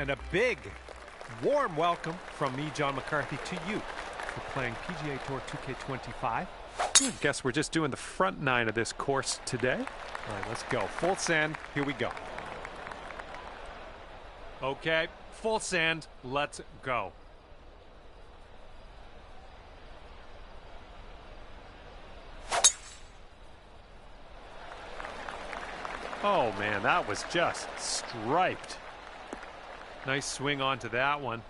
and a big, warm welcome from me, John McCarthy, to you for playing PGA Tour 2K25. I guess we're just doing the front nine of this course today. All right, let's go. Full sand, here we go. Okay, full sand, let's go. Oh man, that was just striped. Nice swing onto that one.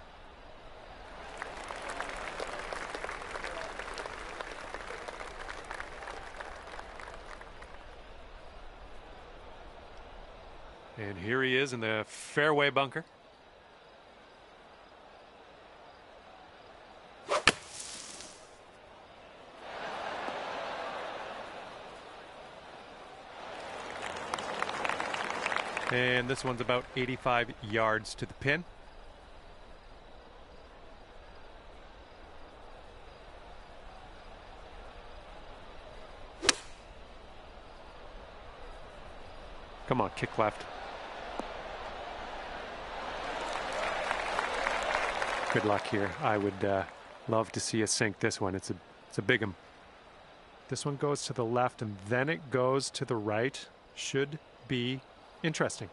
And here he is in the fairway bunker. And this one's about 85 yards to the pin. Come on, kick left. Good luck here. I would love to see us sink this one. It's a big one. This one goes to the left and then it goes to the right. Should be interesting.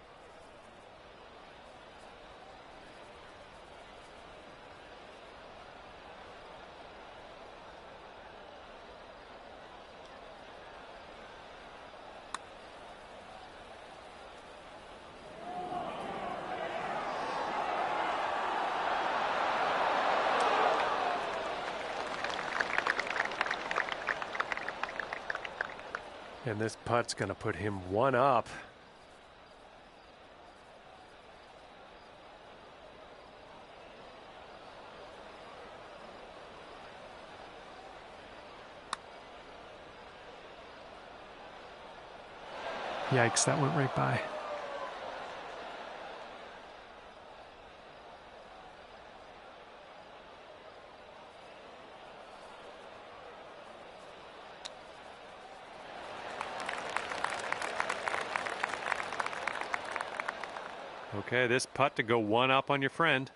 And this putt's going to put him one up. Yikes, that went right by. Okay, this putt to go one up on your friend.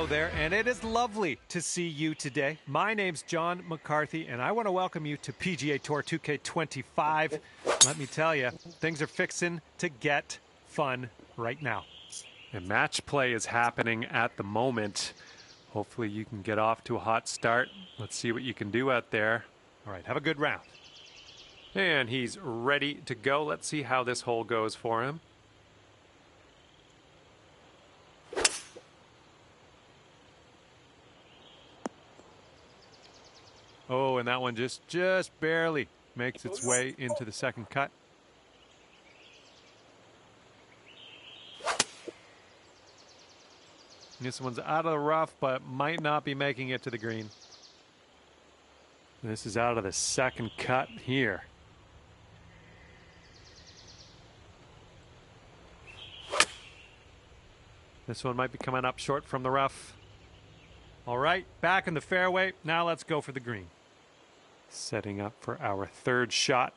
Hello there, and it is lovely to see you today. My name's John McCarthy, and I want to welcome you to PGA Tour 2K25. Let me tell you, things are fixing to get fun right now. And match play is happening at the moment. Hopefully you can get off to a hot start. Let's see what you can do out there. All right, have a good round. And he's ready to go. Let's see how this hole goes for him. Oh, and that one just barely makes its way into the second cut. This one's out of the rough, but might not be making it to the green. This is out of the second cut here. This one might be coming up short from the rough. All right, back in the fairway. Now let's go for the green. Setting up for our third shot.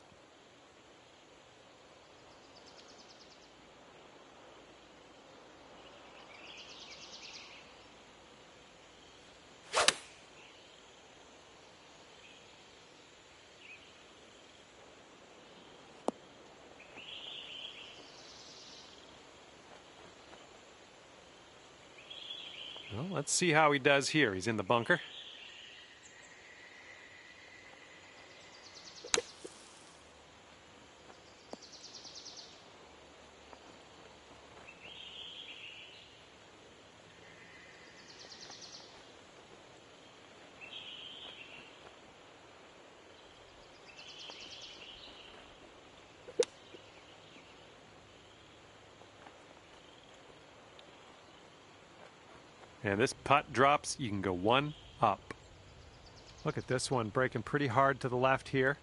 Well, let's see how he does here. He's in the bunker. And this putt drops, you can go one up. Look at this one breaking pretty hard to the left here.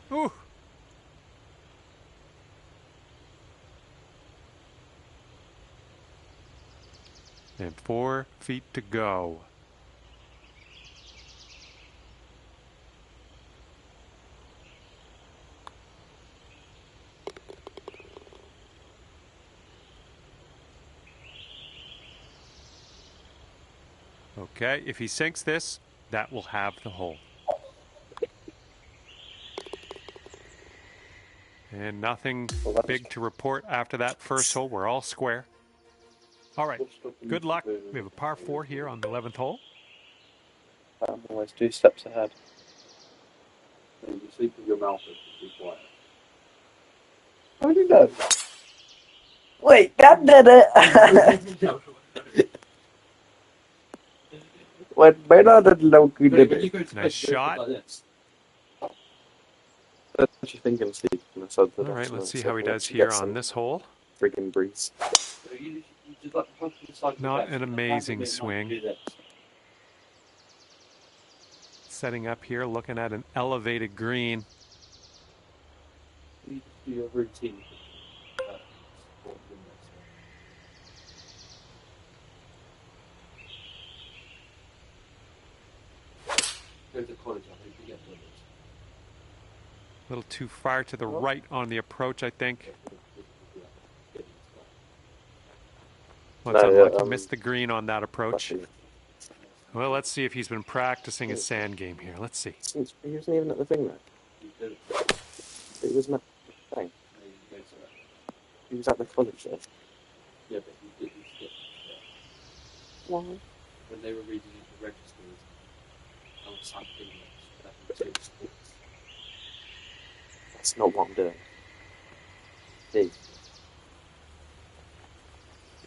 Ooh. And 4 feet to go. Okay, if he sinks this, that will have the hole. And nothing big to report after that first hole. We're all square. All right, good luck. We have a par 4 here on the 11th hole. I'm always 2 steps ahead. You sleep with your mouth open, be quiet. How do you know? Wait, that did it! When Bernard didn't know who did it. Nice shot. What you thinking, Steve? All right, let's see how he does here on this hole. Friggin' breeze. Not an amazing swing. Setting up here, looking at an elevated green. Your routine. Go to college, I hope you get limits. A little too far to the right on the approach, I think. Looks unlucky, missed the green on that approach. Well, let's see if he's been practicing his sand game here. Let's see. He wasn't even at the thing there. He wasn't at the thing. He was at the college there. Yeah, but he didn't skip. Why? When they were reading the registers, I was something that sports. That's not what I'm doing. Steve.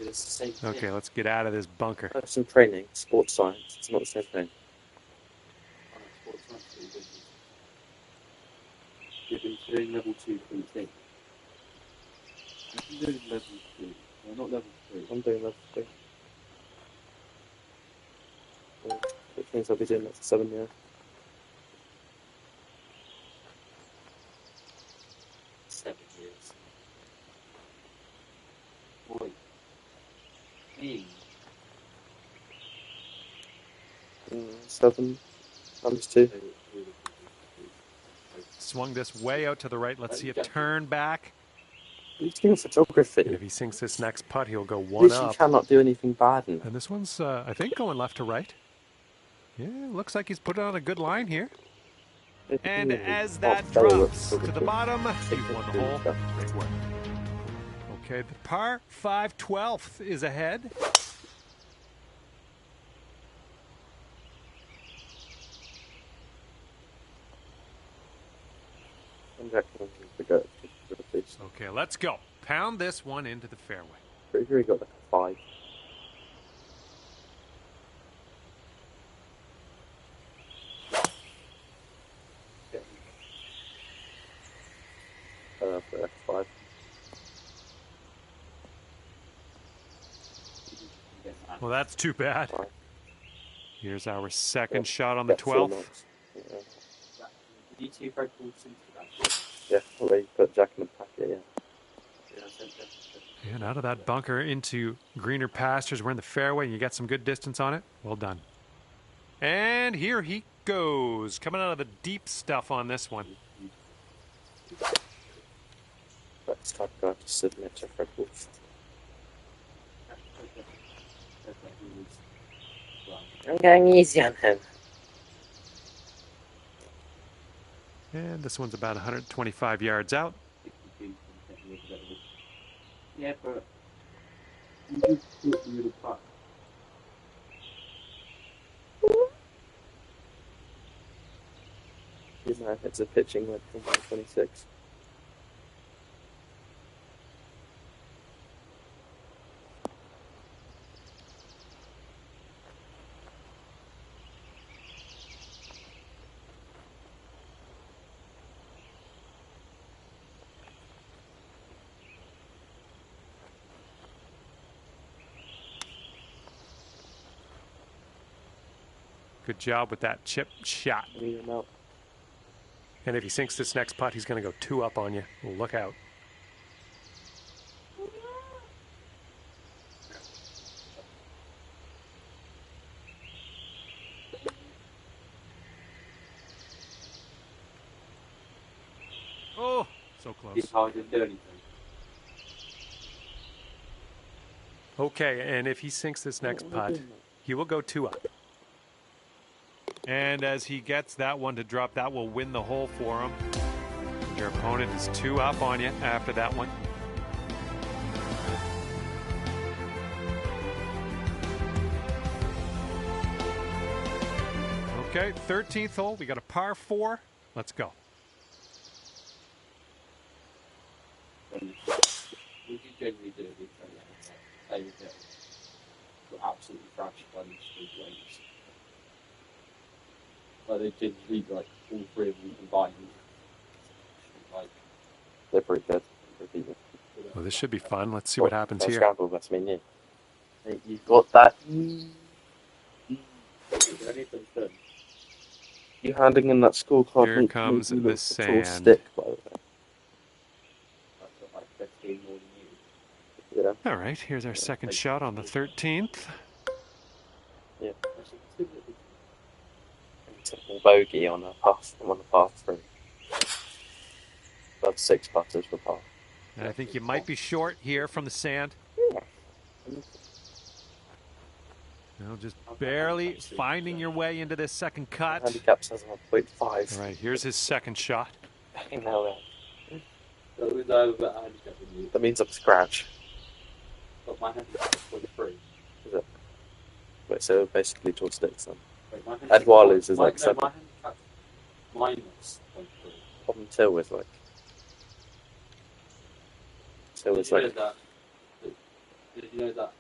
It's the same thing. Okay, let's get out of this bunker. Personal training, sports science, it's not the same thing. Sports science is different. You've been doing level 2 for the thing. You're doing level 2. No, not level 3. I'm doing level 3. Which means I'll be doing that for 7 years. 7 times 2. Swung this way out to the right. Let's see it turn back. He's doing photography. And if he sinks this next putt, he'll go At one least up. you cannot do anything bad in And this one's, I think, going left to right. Yeah, looks like he's put on a good line here. And as that drops to the bottom, you've won the hole. Great work. Okay, the par 5 12th is ahead. Okay, let's go. Pound this one into the fairway. Pretty sure he got like a 5. For F5. Well, that's too bad. Here's our second shot on the 12th. Yeah, well, you put Jack in the packet, And out of that bunker into greener pastures. We're in the fairway and you got some good distance on it. Well done. And here he goes. Coming out of the deep stuff on this one. Let's talk about the signature freckles. I'm going easy on him. And this one's about 125 yards out. Yeah, but you do put little putt. It's a pitching wedge from 126. Good job with that chip shot. And if he sinks this next putt, he's going to go 2 up on you. Look out. Oh, so close. Okay, and if he sinks this next putt, he will go 2 up. And as he gets that one to drop, that will win the hole for him. Your opponent is 2 up on you after that one. Okay, 13th hole. We got a par 4. Let's go. Absolutely thrashed by these 3 players. Like they did lead like all 3 of them combined. Like they're pretty good. Well, this should be fun. Let's see what happens here. Scramble, that's me, yeah. You've got that. You handing in that scorecard. Here comes the sand. Stick, by the way. Yeah. All right, here's our second shot on the 13th. Yeah. Typical bogey on a pass from the par 3. That's 6 putters for par. And I think you might be short here from the sand. Yeah. No, just barely finding your way into this second cut. Handicap says 1.5. All right, here's his second shot. That means I'm scratch. But my handicap is 0.3. Is it? Wait, so basically towards sticks then. Edwards is like 7. My handicap minus 0.3. Problem Till is like. Till is like. Did you know that?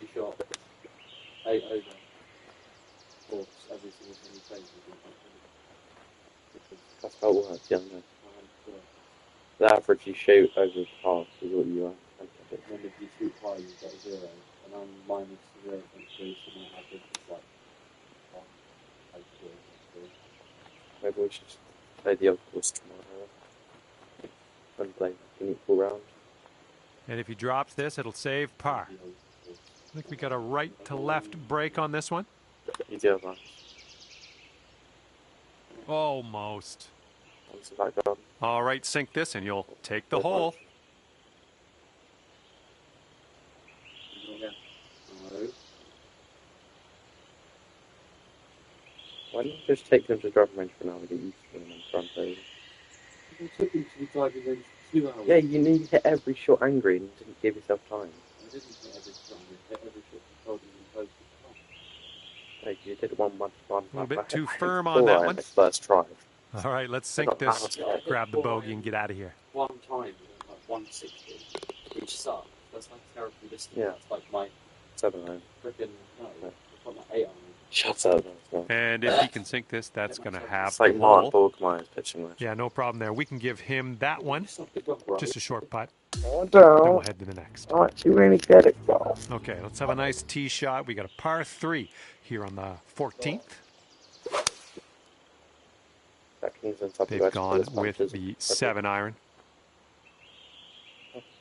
You shot 8 over. Course every single time you play. That's how it works, yeah, no. The average you shoot over par is what you are. When if you shoot high, you get 0, and I'm minus 0.3, so my average is like 1. Maybe we should play the old course tomorrow and play an equal round. And if he drops this, it'll save par. I think we got a right to left break on this one. Easy over. Almost. Once back on. All right, sink this and you'll take the hole. Why don't you just take them to driving range for now and get used to them and front over? I took him to the driving range for 2 hours. Yeah, you need to hit every shot angry and didn't give yourself time. I didn't hit every shot. I hit every shot. I told him in close to Like you did one. A little bit too firm on that one. First try. All right, let's sink this, grab the bogey, and get out of here. one time, like 160, which sucked. That's like terrible distance. Yeah. That's like my 7 iron. freaking, no, it's like my 8 iron. Shut up. And if he can sink this, that's going to have It's like the Mark hole. Borgmeyer's pitching match. Yeah, no problem there. We can give him that one. Just a short putt. Oh, Then we'll don't. head to the next. I'm actually really good at golf. Okay, let's have a nice tee shot. We got a par 3 here on the 14th. They've gone with the 7 iron.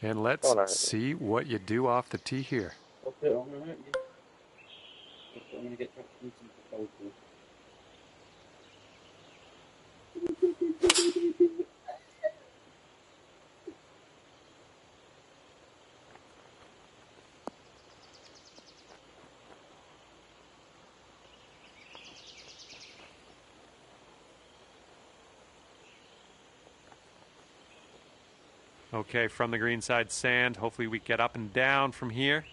And let's see what you do off the tee here. Okay, I'm going to hurt you. I'm going to get back into the goal. Okay, from the green side sand. Hopefully we get up and down from here.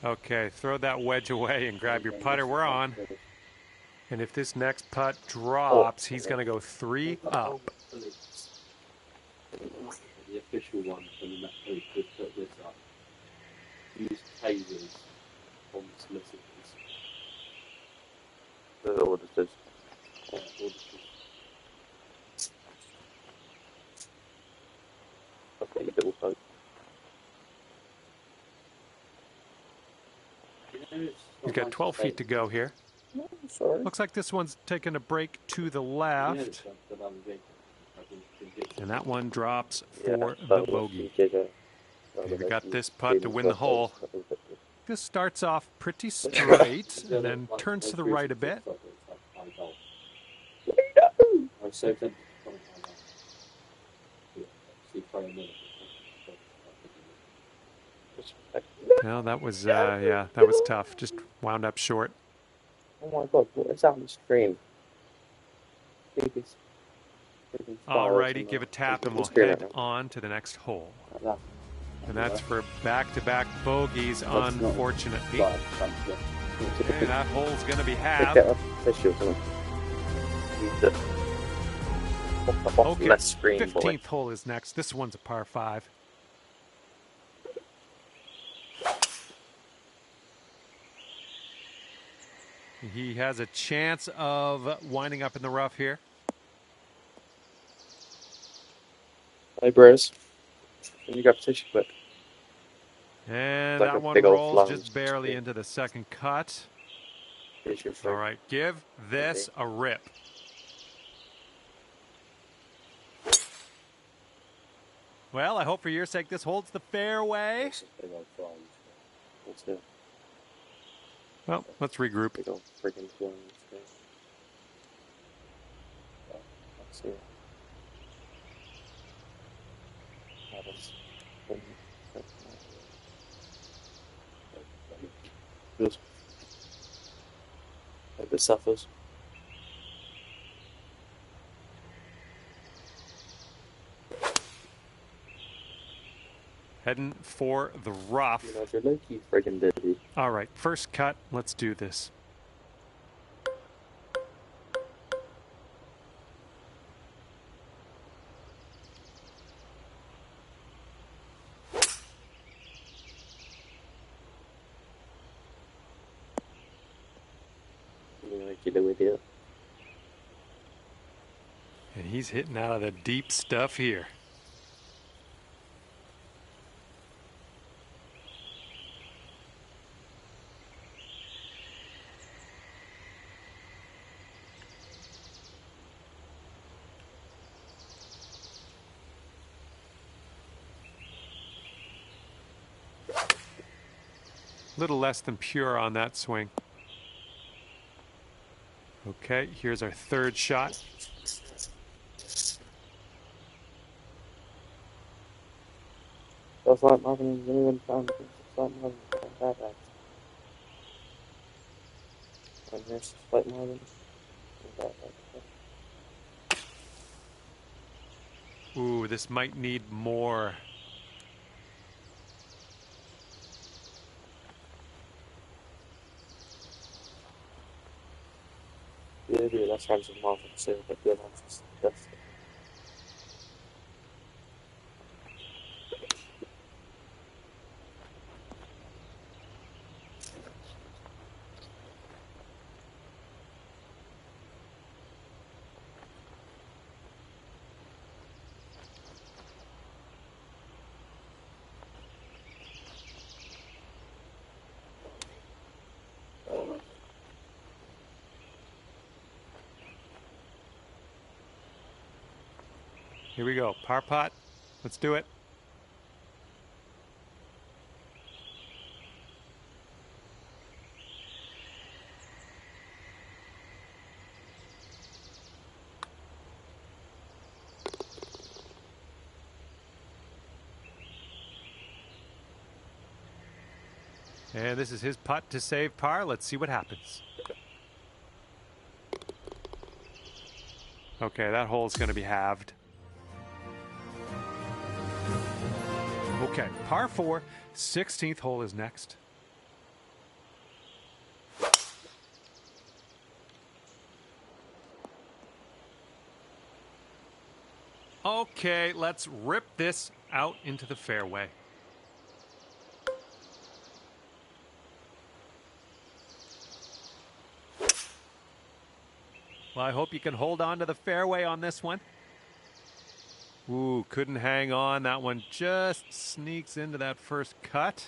Okay, throw that wedge away and grab your putter. We're on. And if this next putt drops, he's going to go 3 up. The official one from the match just put this up. Use tasers on solicitors. The auditors. Yeah, auditors. Okay, you little folk. We've got 12 feet to go here. No, sorry. Looks like this one's taking a break to the left. And that one drops for the bogey. Okay, we got this putt to win the hole. This starts off pretty straight and then turns to the right a bit. Well, that was, yeah, that was tough. Just wound up short. Oh my god, what is that on the screen? Alrighty, give a tap and we'll head on to the next hole. And that's for back-to-back bogeys, unfortunately. Okay, that hole's going to be halved. Okay, 15th hole is next. This one's a par 5. He has a chance of winding up in the rough here. Hey, bros. You got petition clip. And like that one big old rolls flung. just barely into the second cut. All right, give this a rip. Well, I hope for your sake this holds the fairway. Well, let's regroup. Big old freaking flung. Let's see. Good. Hope it suffers. Heading for the rough. You know, if you're low-key friggin' dizzy. All right, first cut. Let's do this. Idiot. And he's hitting out of the deep stuff here. Little less than pure on that swing. Okay, here's our third shot. Just like Marvin is anyone found just like Marvin that act. And here's just like Marvin. Ooh, this might need more. Yeah, dude, that's how some Marvin too, but good on just Here we go, par putt. Let's do it. And this is his putt to save par. Let's see what happens. Okay, that hole's going to be halved. Okay, par 4, 16th hole is next. Okay, let's rip this out into the fairway. Well, I hope you can hold on to the fairway on this one. Ooh, couldn't hang on. That one just sneaks into that first cut.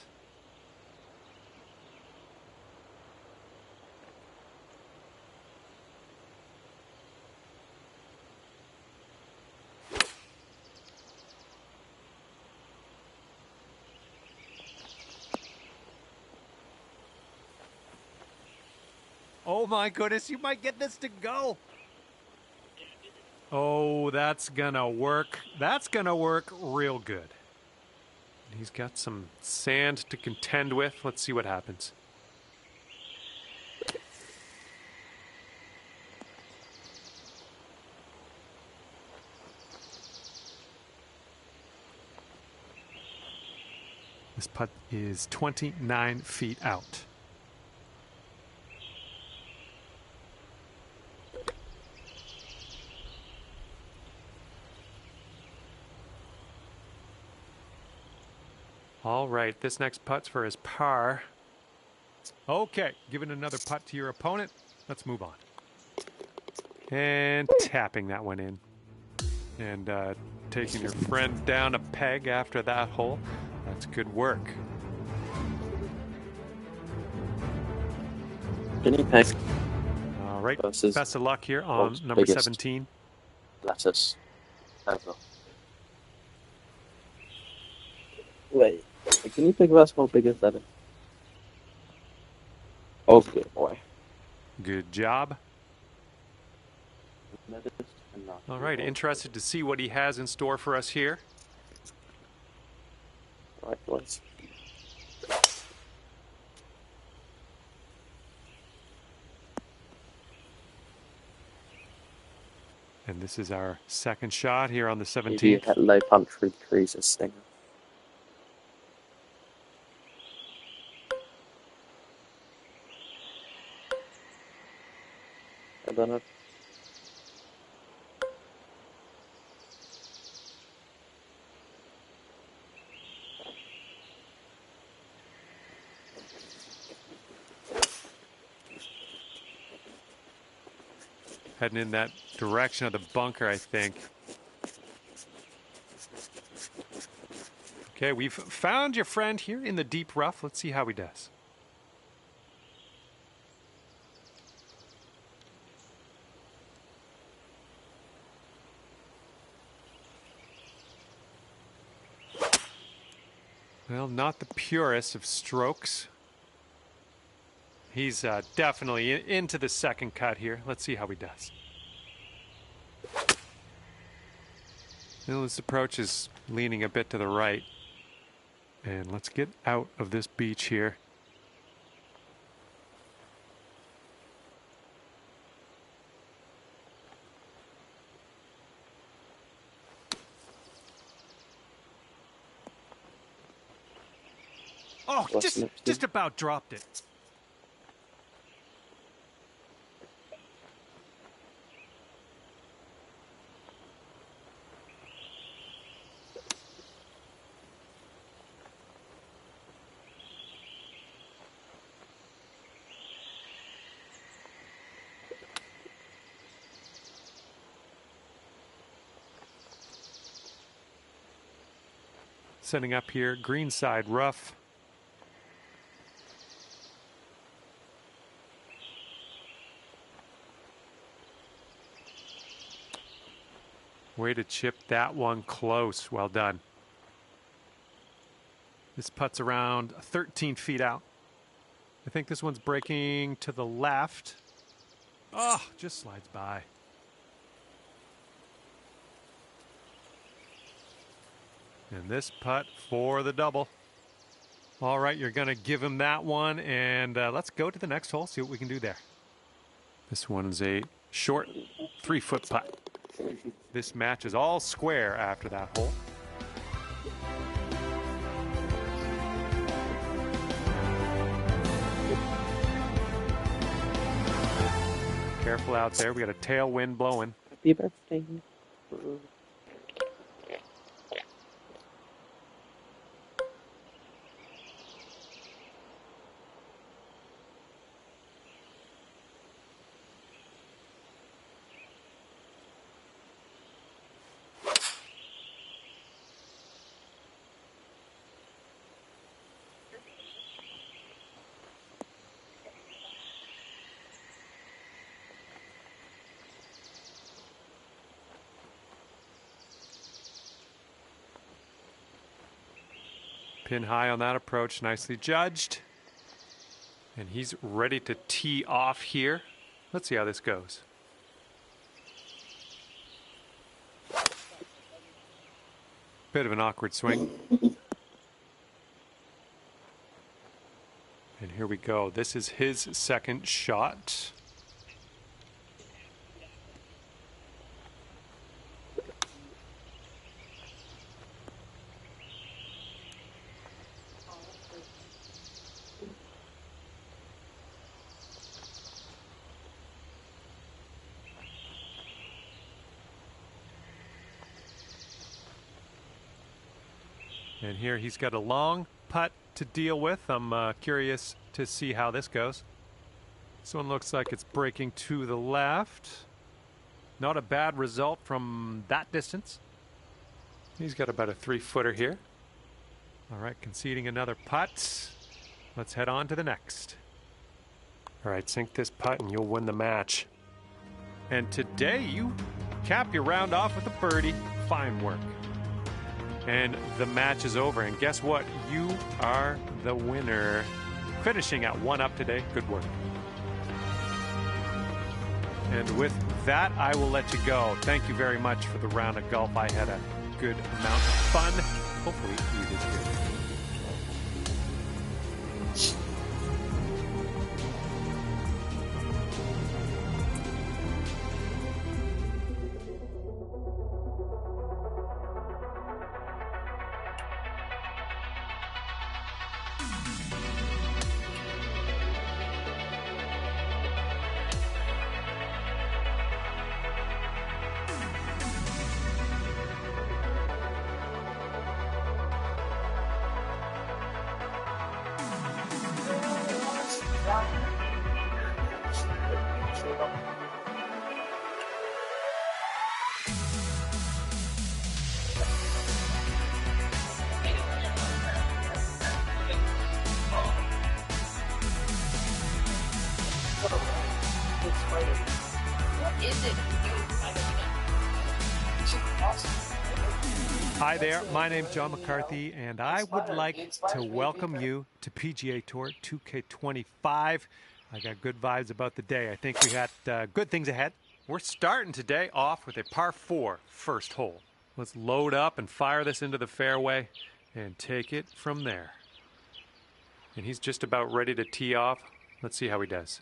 Oh my goodness, you might get this to go. Oh, that's gonna work. That's gonna work real good. He's got some sand to contend with. Let's see what happens. This putt is 29 feet out. All right, this next putt's for his par. Okay, giving another putt to your opponent. Let's move on. And tapping that one in. And taking your friend down a peg after that hole. That's good work. Guinea pig. All right, Versus best of luck here on number 17. Lettuce ever. Wait, a guinea pig versus how big is that? Okay, boy. Good job. All right, interested to see what he has in store for us here. All right, boys. And this is our second shot here on the 17th. Maybe you hit low punch through the creases, Stinger. I don't know. Heading in that direction of the bunker, I think. Okay, we've found your friend here in the deep rough. Let's see how he does. Well, not the purest of strokes. He's definitely into the second cut here. Let's see how he does. This approach is leaning a bit to the right. And let's get out of this beach here. Oh, just about dropped it. Setting up here, green side rough. Way to chip that one close. Well done. This putt's around 13 feet out. I think this one's breaking to the left. Oh, just slides by. And this putt for the double. All right, you're going to give him that one, and let's go to the next hole, see what we can do there. This one's a short 3-foot putt. This match is all square after that hole. Careful out there. We got a tailwind blowing. Happy birthday. Pin high on that approach, nicely judged. And he's ready to tee off here. Let's see how this goes. Bit of an awkward swing. And here we go. This is his second shot. And here he's got a long putt to deal with. I'm curious to see how this goes. This one looks like it's breaking to the left. Not a bad result from that distance. He's got about a 3-footer here. All right, conceding another putt. Let's head on to the next. All right, sink this putt and you'll win the match. And today you cap your round off with a birdie. Fine work. And the match is over. And guess what? You are the winner. Finishing at 1 up today. Good work. And with that, I will let you go. Thank you very much for the round of golf. I had a good amount of fun. Hopefully you did too. Hi there, my name's John McCarthy, and I would like to welcome you to PGA Tour 2K25. I got good vibes about the day. I think we got good things ahead. We're starting today off with a par 4 first hole. Let's load up and fire this into the fairway and take it from there. And he's just about ready to tee off. Let's see how he does.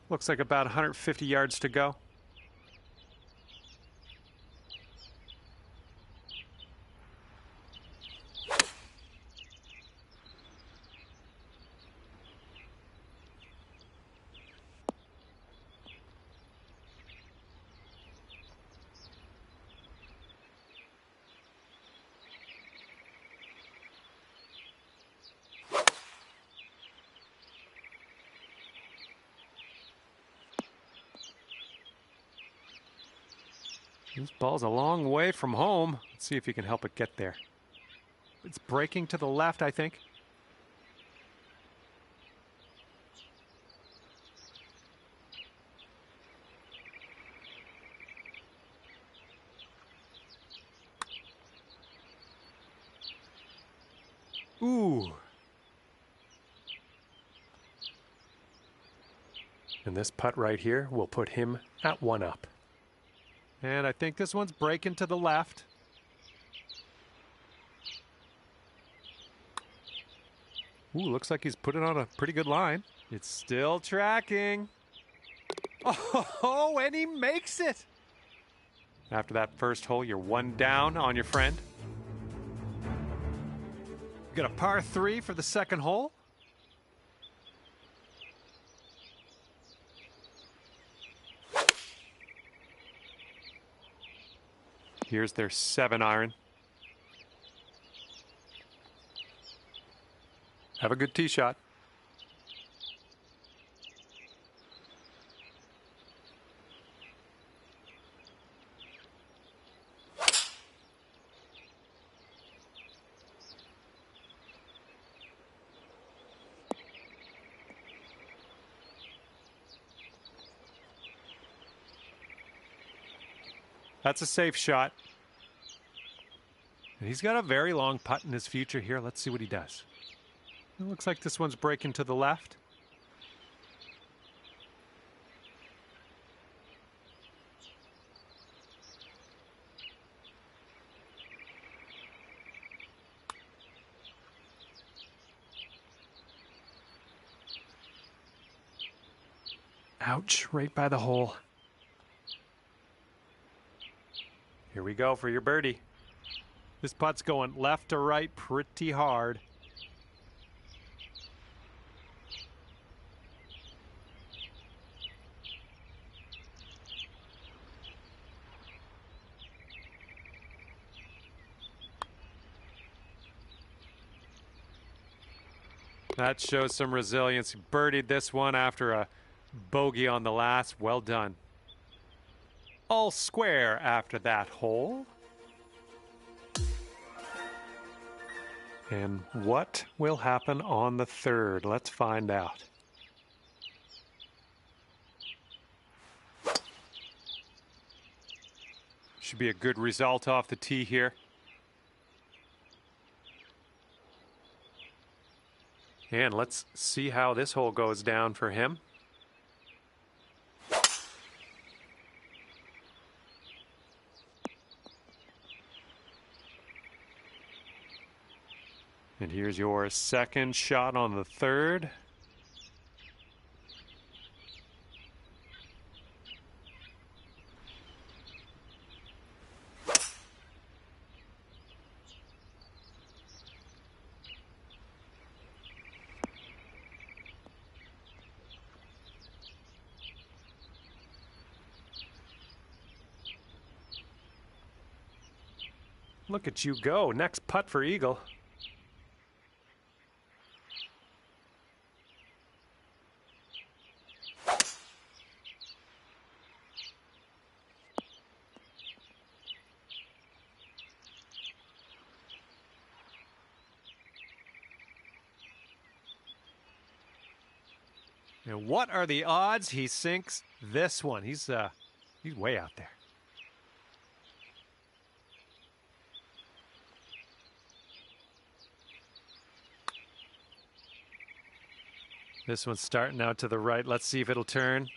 Looks like about 150 yards to go. This ball's a long way from home. Let's see if he can help it get there. It's breaking to the left, I think. Ooh. And this putt right here will put him at 1 up. And I think this one's breaking to the left. Ooh, looks like he's put it on a pretty good line. It's still tracking. Oh, and he makes it. After that first hole, you're 1 down on your friend. Got a par 3 for the second hole. Here's their 7-iron. Have a good tee shot. That's a safe shot. And he's got a very long putt in his future here. Let's see what he does. It looks like this one's breaking to the left. Ouch, right by the hole. Here we go for your birdie. This putt's going left to right pretty hard. That shows some resilience. He birdied this one after a bogey on the last. Well done. All square after that hole. And what will happen on the third? Let's find out. Should be a good result off the tee here. And let's see how this hole goes down for him. And here's your second shot on the third. Look at you go. Next putt for eagle. And what are the odds he sinks this one? He's way out there. This one's starting out to the right. Let's see if it'll turn.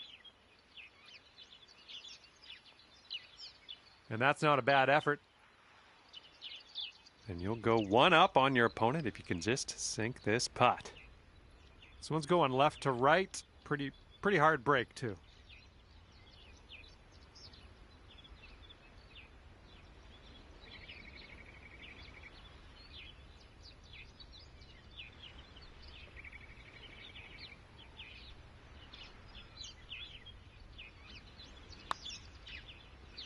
And that's not a bad effort. And you'll go one up on your opponent if you can just sink this putt. This one's going left to right. Pretty hard break, too.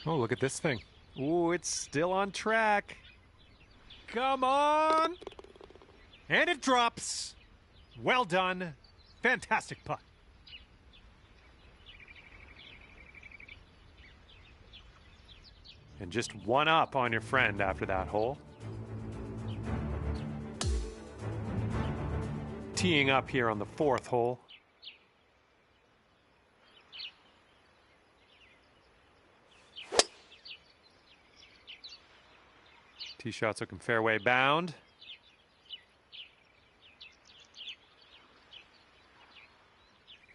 Oh, look at this thing. Ooh, it's still on track. Come on! And it drops. Well done. Fantastic putt. And just one up on your friend after that hole. Teeing up here on the 4th hole. Tee shot's looking fairway bound.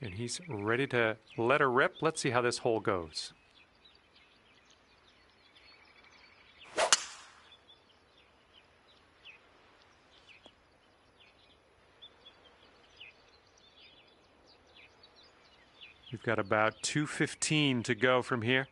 And he's ready to let her rip. Let's see how this hole goes. We've got about 2:15 to go from here.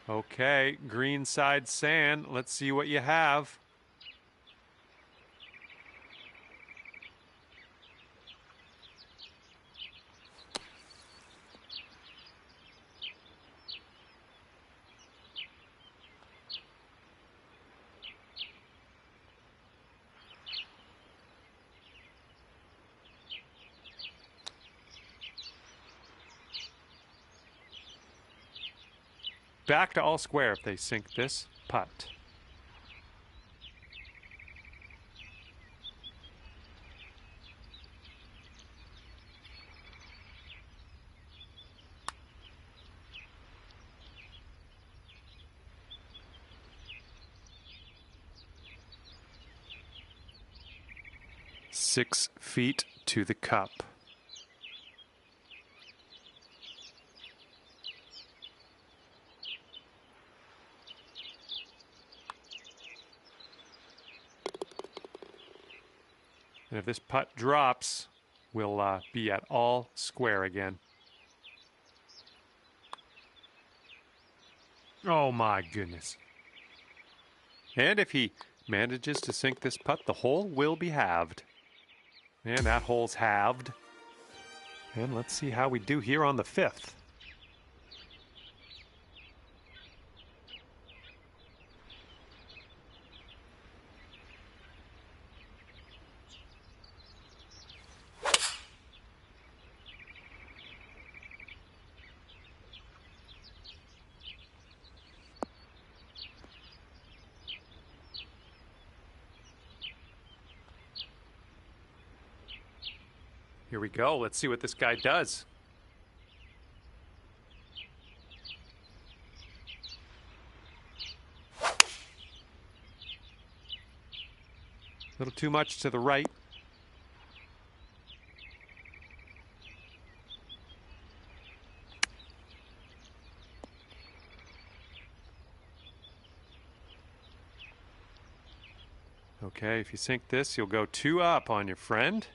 Okay, green side sand. Let's see what you have. Back to all square if they sink this putt. Six feet to the cup. And if this putt drops, we'll be at all square again. Oh my goodness. And if he manages to sink this putt, the hole will be halved. And that hole's halved. And let's see how we do here on the 5th. Here we go. Let's see what this guy does. A little too much to the right. Okay, if you sink this, you'll go 2 up on your friend.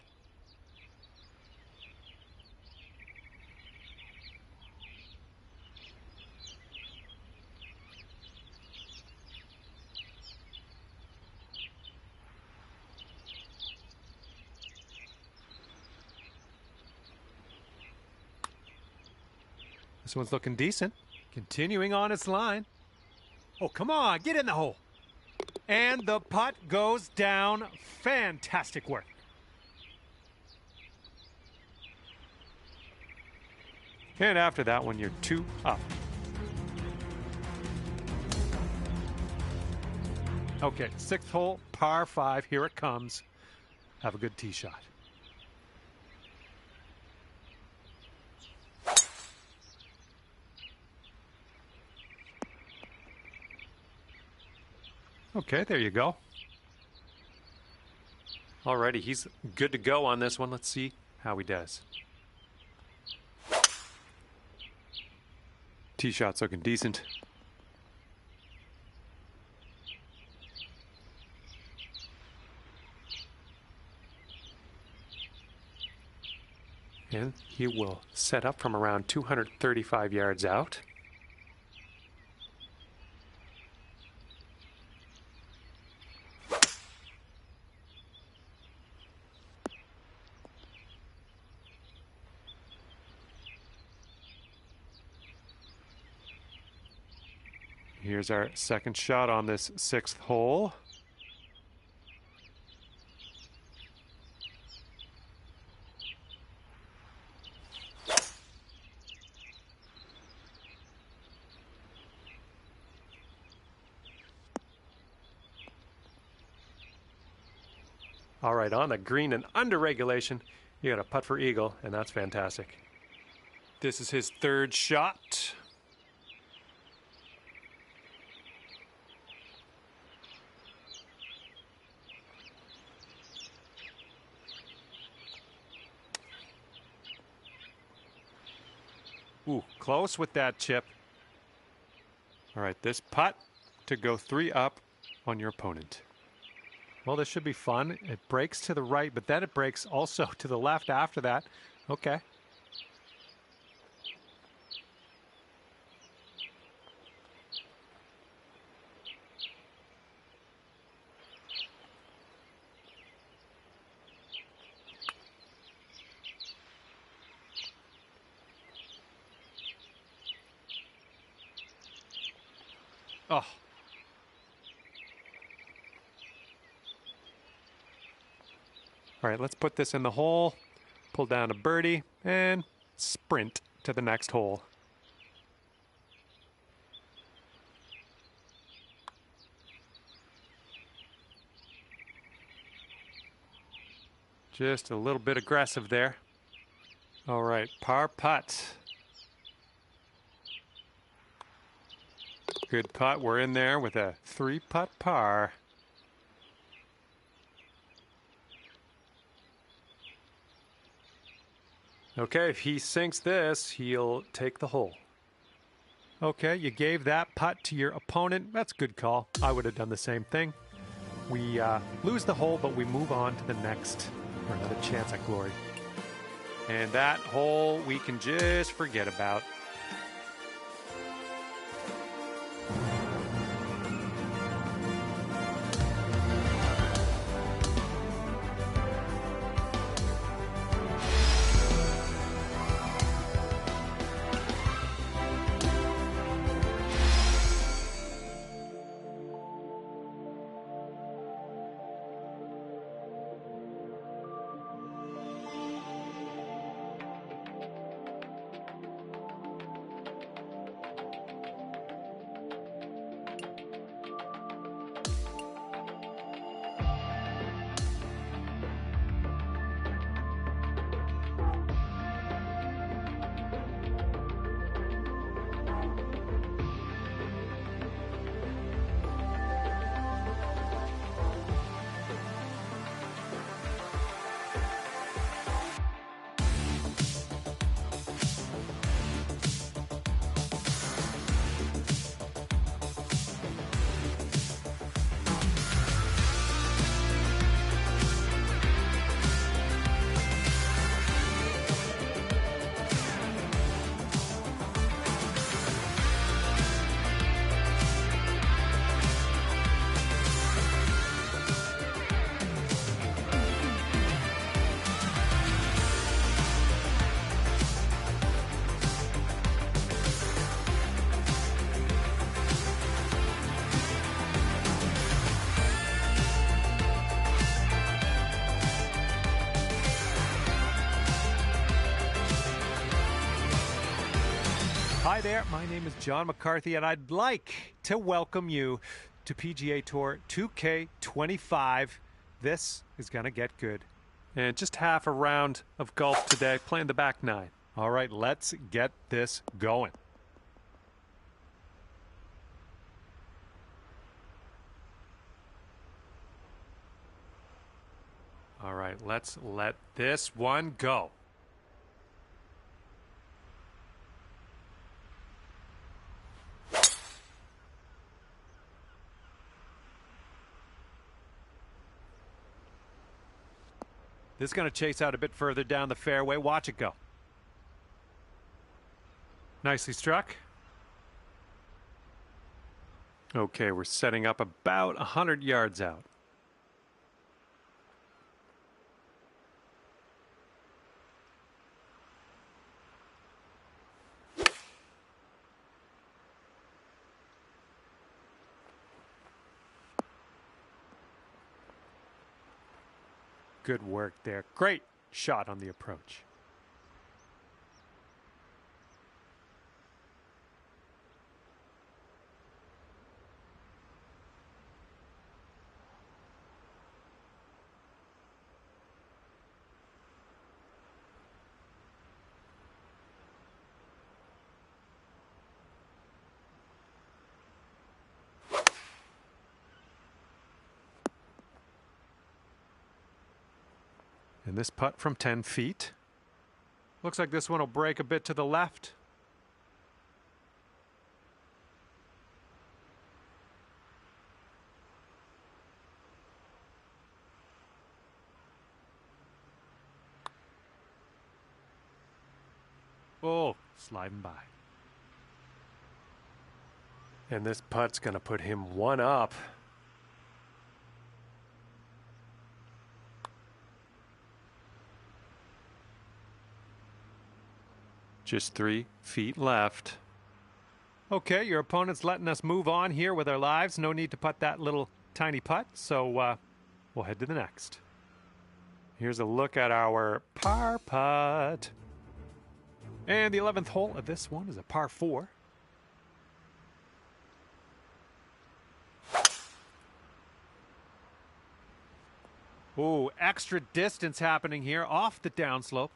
This one's looking decent. Continuing on its line. Oh, come on, get in the hole. And the putt goes down. Fantastic work. And after that one, you're 2 up. Okay, 6th hole, par 5. Here it comes. Have a good tee shot. Okay, there you go. Alrighty, he's good to go on this one. Let's see how he does. Tee shot's looking decent. And he will set up from around 235 yards out. Here's our second shot on this 6th hole. All right, on the green and under regulation, you got a putt for eagle, and that's fantastic. This is his 3rd shot. Ooh, close with that chip. All right, this putt to go 3 up on your opponent. Well, this should be fun. It breaks to the right, but then it breaks also to the left after that. Okay. Oh. All right, let's put this in the hole, pull down a birdie, and sprint to the next hole. Just a little bit aggressive there. All right, par putt. Good putt. We're in there with a 3-putt par. Okay, if he sinks this, he'll take the hole. Okay, you gave that putt to your opponent. That's a good call. I would have done the same thing. We lose the hole, but we move on to the next for another chance at glory. And that hole we can just forget about. Hi there, my name is John McCarthy, and I'd like to welcome you to PGA Tour 2K25. This is going to get good. And just half a round of golf today, playing the back nine. All right, let's get this going. All right, let's let this one go. This is going to chase out a bit further down the fairway. Watch it go. Nicely struck. Okay, we're setting up about 100 yards out. Good work there. Great shot on the approach. And this putt from 10 feet. Looks like this one will break a bit to the left. Oh, sliding by. And this putt's going to put him one up. Just 3 feet left. Okay, your opponent's letting us move on here with our lives. No need to putt that little tiny putt, so we'll head to the next. Here's a look at our par putt. And the 11th hole of this one is a par 4. Ooh, extra distance happening here off the downslope.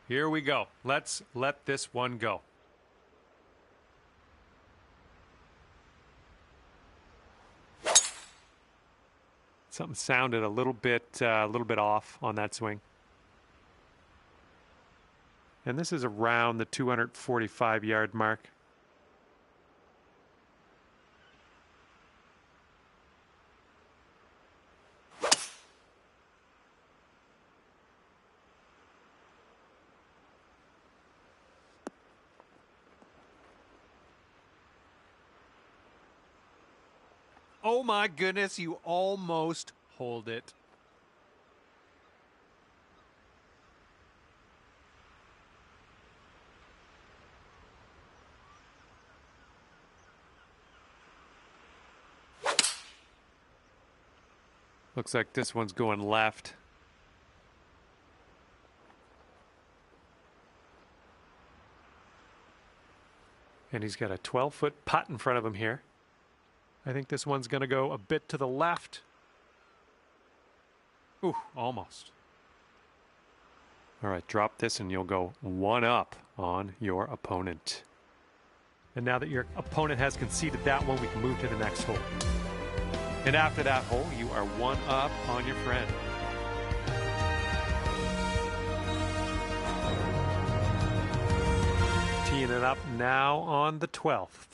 Here we go. Let's let this one go. Something sounded a little bit off on that swing. And this is around the 245-yard mark. Oh my goodness, you almost hold it. Looks like this one's going left. And he's got a 12-foot putt in front of him here. I think this one's going to go a bit to the left. Ooh, almost. All right, drop this and you'll go one up on your opponent. And now that your opponent has conceded that one, we can move to the next hole. And after that hole, you are one up on your friend. Teeing it up now on the 12th.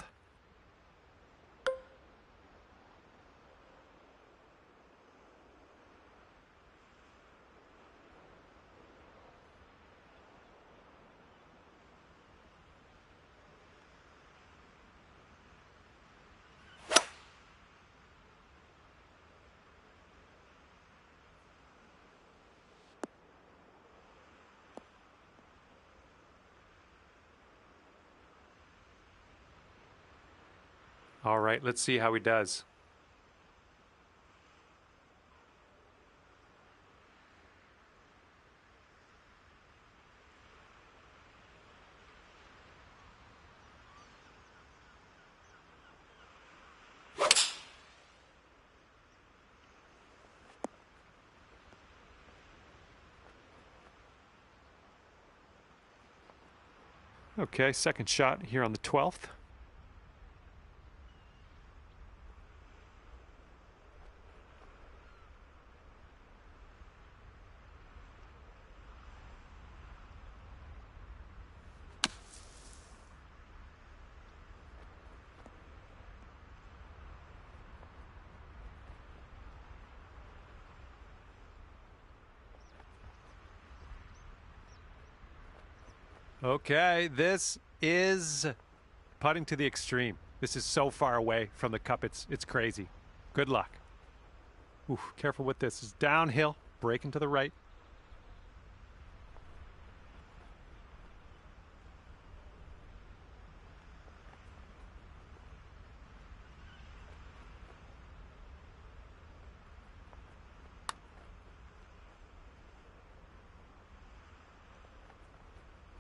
All right, let's see how he does. Okay, second shot here on the 12th. Okay, this is putting to the extreme. This is so far away from the cup, it's crazy. Good luck. Ooh, careful with this. It's downhill, breaking to the right.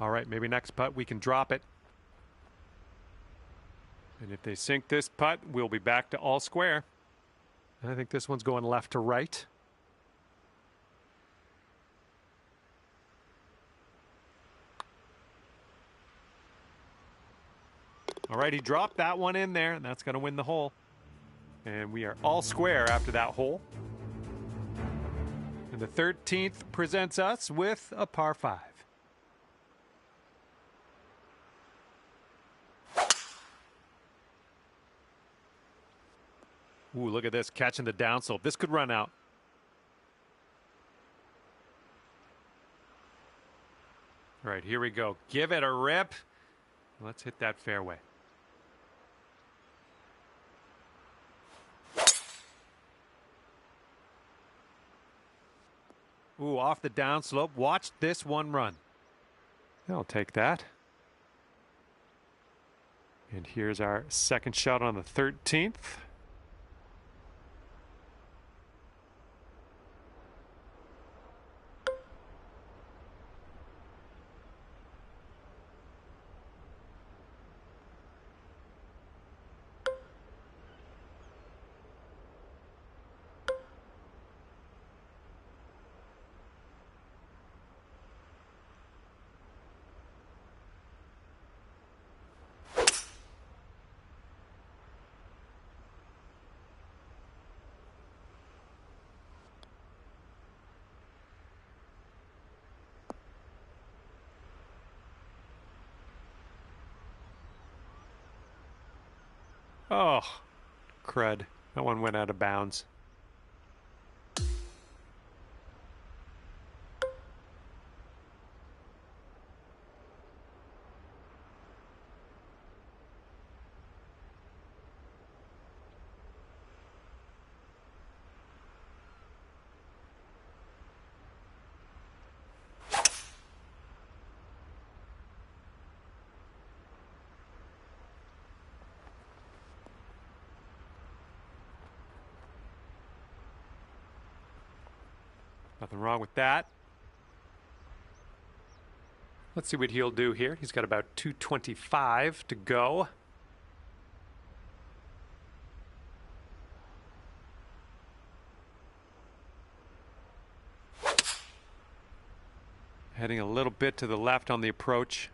All right, maybe next putt we can drop it. And if they sink this putt, we'll be back to all square. I think this one's going left to right. All right, he dropped that one in there, and that's going to win the hole. And we are all square after that hole. And the 13th presents us with a par 5. Ooh, look at this, catching the downslope. This could run out. All right, here we go. Give it a rip. Let's hit that fairway. Ooh, off the downslope. Watch this one run. I'll take that. And here's our second shot on the 13th. Oh, crud. That one went out of bounds. Nothing wrong with that. Let's see what he'll do here. He's got about 225 to go. Heading a little bit to the left on the approach.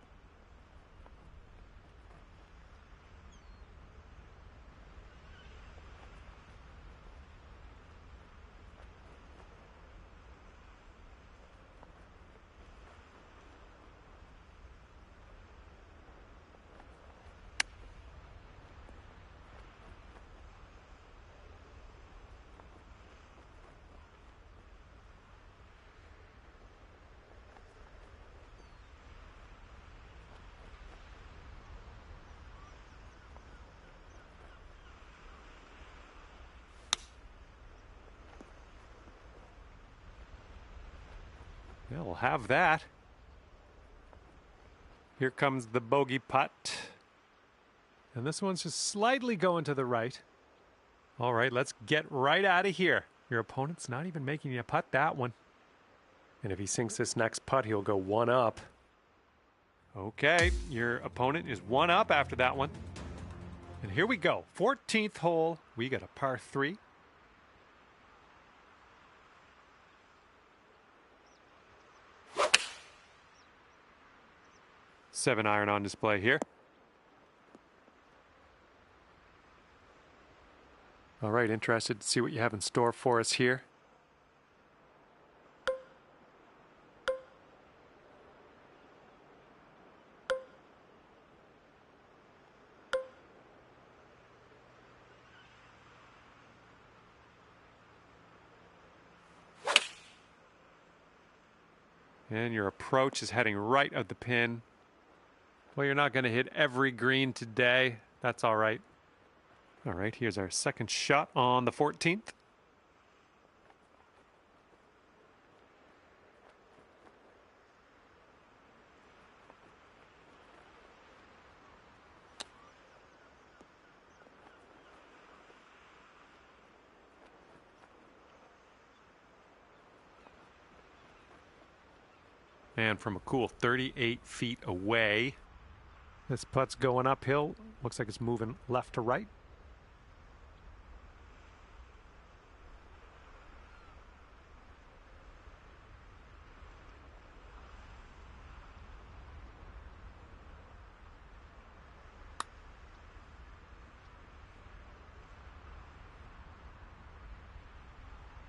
Yeah, we'll have that. Here comes the bogey putt. And this one's just slightly going to the right. All right, let's get right out of here. Your opponent's not even making you putt that one. And if he sinks this next putt, he'll go one up. Okay, your opponent is one up after that one. And here we go. 14th hole. We got a par 3. 7-iron on display here. All right, interested to see what you have in store for us here. And your approach is heading right at the pin. Well, you're not going to hit every green today. That's all right. All right, here's our second shot on the 14th. And from a cool 38 feet away, this putt's going uphill. Looks like it's moving left to right.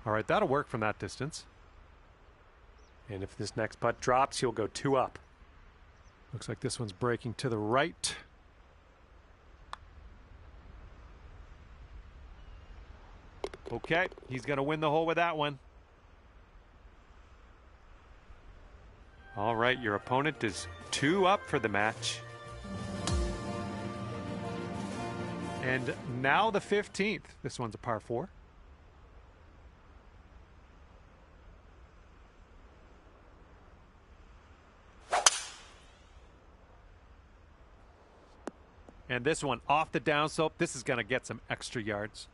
All right, that'll work from that distance. And if this next putt drops, he'll go 2 up. Looks like this one's breaking to the right. Okay, he's going to win the hole with that one. All right, your opponent is 2 up for the match. And now the 15th. This one's a par 4. And this one off the downslope. This is going to get some extra yards.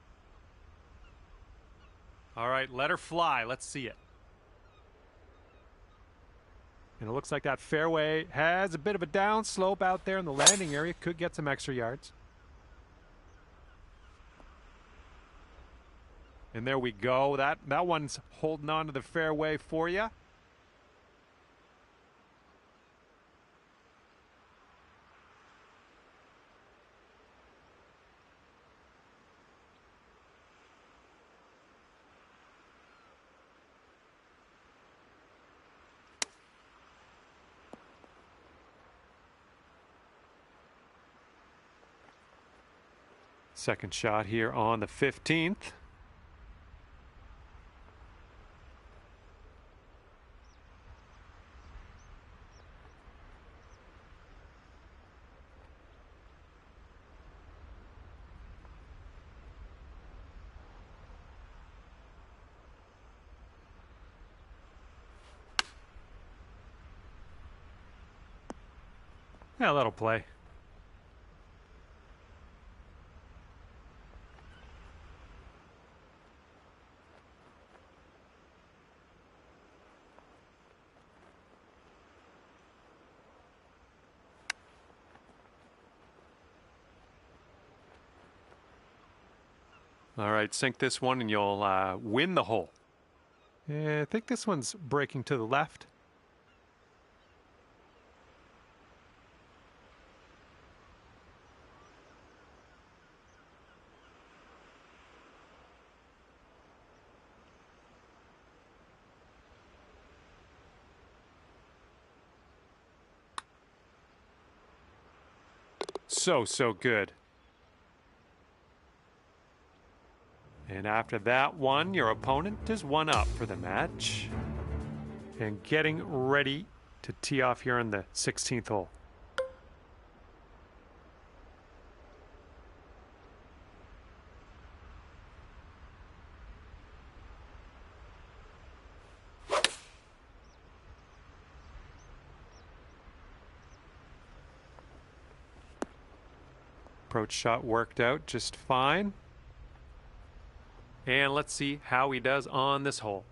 All right, let her fly. Let's see it. And it looks like that fairway has a bit of a downslope out there in the landing area. Could get some extra yards. And there we go. That one's holding on to the fairway for you. Second shot here on the 15th. Yeah, that'll play. All right, sink this one and you'll win the hole. Yeah, I think this one's breaking to the left. So good. And after that one, your opponent is 1 up for the match. And getting ready to tee off here on the 16th hole. Approach shot worked out just fine. And let's see how he does on this hole.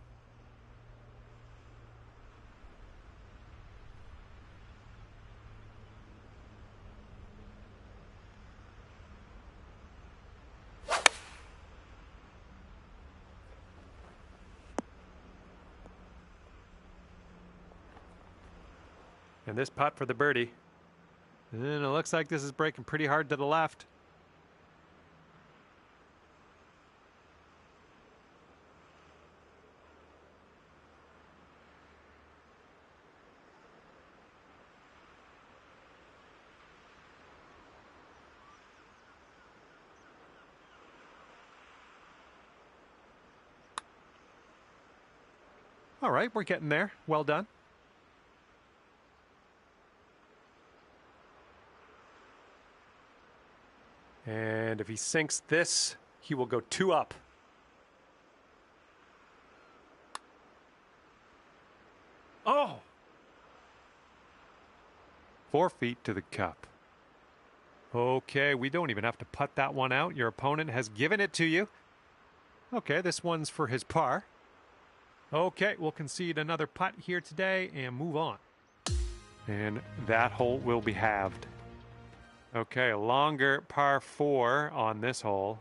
And this putt for the birdie. And it looks like this is breaking pretty hard to the left. All right, we're getting there. Well done. And if he sinks this, he will go 2 up. Oh! 4 feet to the cup. Okay, we don't even have to putt that one out. Your opponent has given it to you. Okay, this one's for his par. Okay, we'll concede another putt here today and move on. And that hole will be halved. Okay, a longer par 4 on this hole.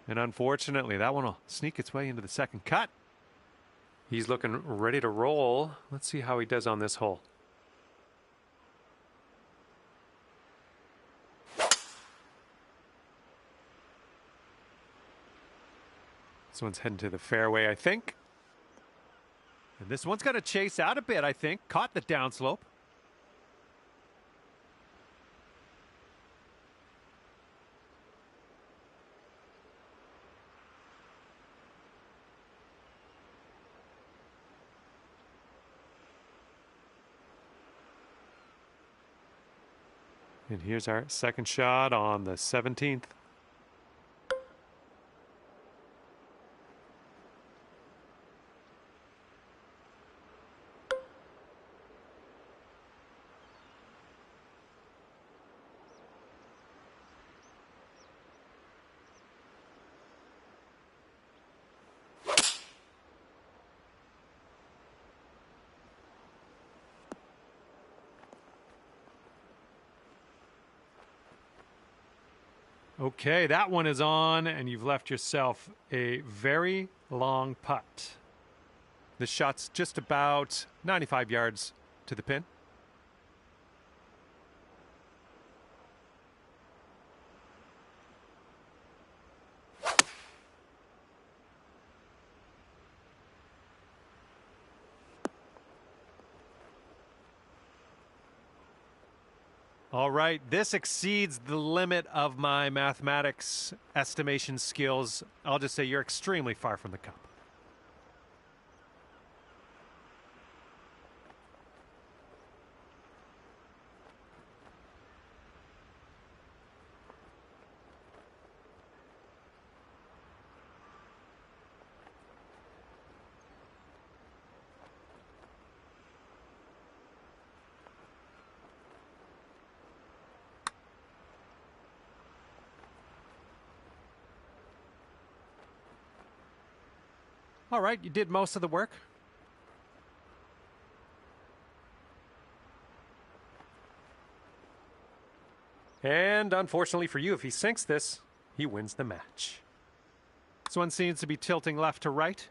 And unfortunately, that one will sneak its way into the second cut. He's looking ready to roll. Let's see how he does on this hole. This one's heading to the fairway, I think. And this one's got to chase out a bit, I think. Caught the downslope. And here's our second shot on the 17th. Okay, that one is on, and you've left yourself a very long putt. This shot's just about 95 yards to the pin. All right, this exceeds the limit of my mathematics estimation skills. I'll just say you're extremely far from the cup. All right, you did most of the work. And unfortunately for you, if he sinks this, he wins the match. This one seems to be tilting left to right.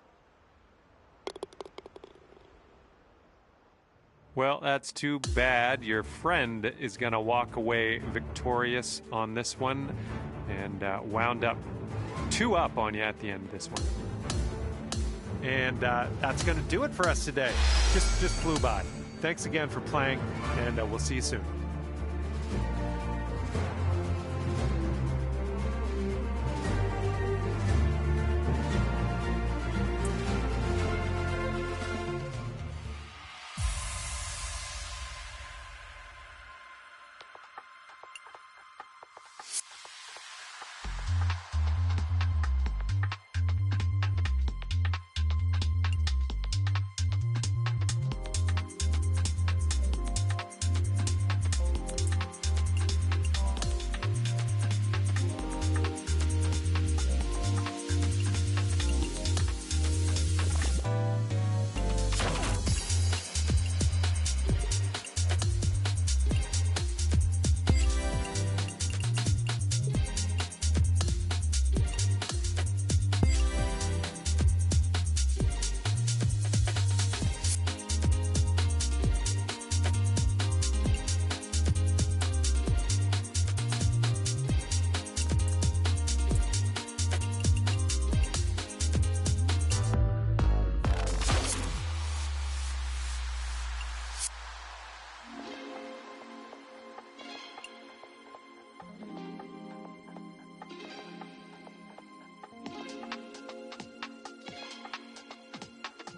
Well, that's too bad. Your friend is going to walk away victorious on this one and wound up 2 up on you at the end of this one. And that's going to do it for us today. Just flew by. Thanks again for playing, and we'll see you soon.